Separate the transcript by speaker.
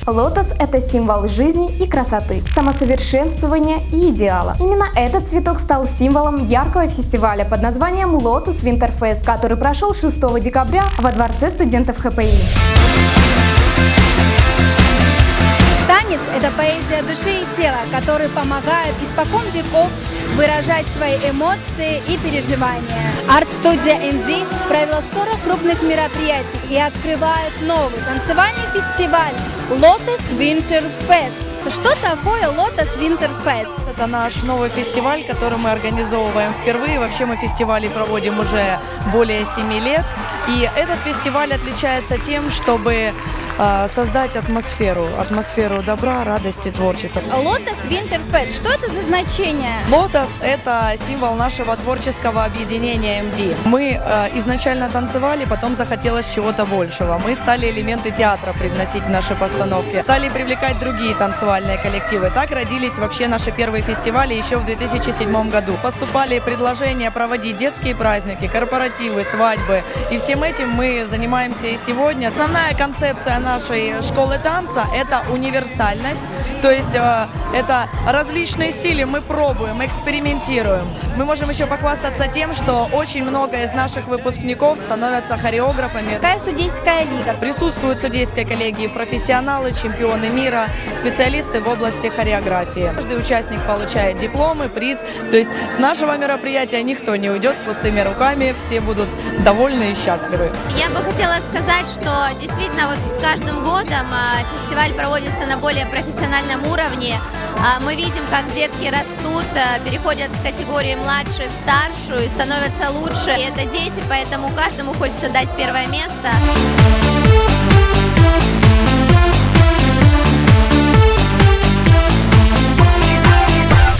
Speaker 1: Лотос – это символ жизни и красоты, самосовершенствования и идеала. Именно этот цветок стал символом яркого фестиваля под названием Lotus Winter Fest, который прошел 6 декабря во Дворце студентов ХПИ.
Speaker 2: Танец – это поэзия души и тела, который помогает испокон веков выражать свои эмоции и переживания. Арт-студия МД провела 40 крупных мероприятий и открывает новый танцевальный фестиваль Lotus Winter Fest. Что такое Lotus Winter Fest?
Speaker 3: Это наш новый фестиваль, который мы организовываем впервые. Вообще мы фестивали проводим уже более 7 лет. И этот фестиваль отличается тем, чтобы создать атмосферу добра, радости, творчества.
Speaker 2: Lotus Winter Fest. Что это за значение?
Speaker 3: Lotus – это символ нашего творческого объединения МД. Мы изначально танцевали, потом захотелось чего-то большего. Мы стали элементы театра привносить в наши постановки, стали привлекать другие танцевальные коллективы. Так родились вообще наши первые фестивали еще в 2007 году. Поступали предложения проводить детские праздники, корпоративы, свадьбы. И всем этим мы занимаемся и сегодня. Основная концепция нашей школы танца – это универсальность, то есть это различные стили, мы пробуем, экспериментируем. Мы можем еще похвастаться тем, что очень много из наших выпускников становятся хореографами.
Speaker 2: Какая судейская лига?
Speaker 3: Присутствуют в судейской коллегии профессионалы, чемпионы мира, специалисты в области хореографии. Каждый участник получает дипломы, приз, то есть с нашего мероприятия никто не уйдет с пустыми руками, все будут довольны и счастливы.
Speaker 4: Я бы хотела сказать, что действительно вот с каждым годом фестиваль проводится на более профессиональном уровне. Мы видим, как детки растут, переходят с категории младшей в старшую и становятся лучше. И это дети, поэтому каждому хочется дать первое место.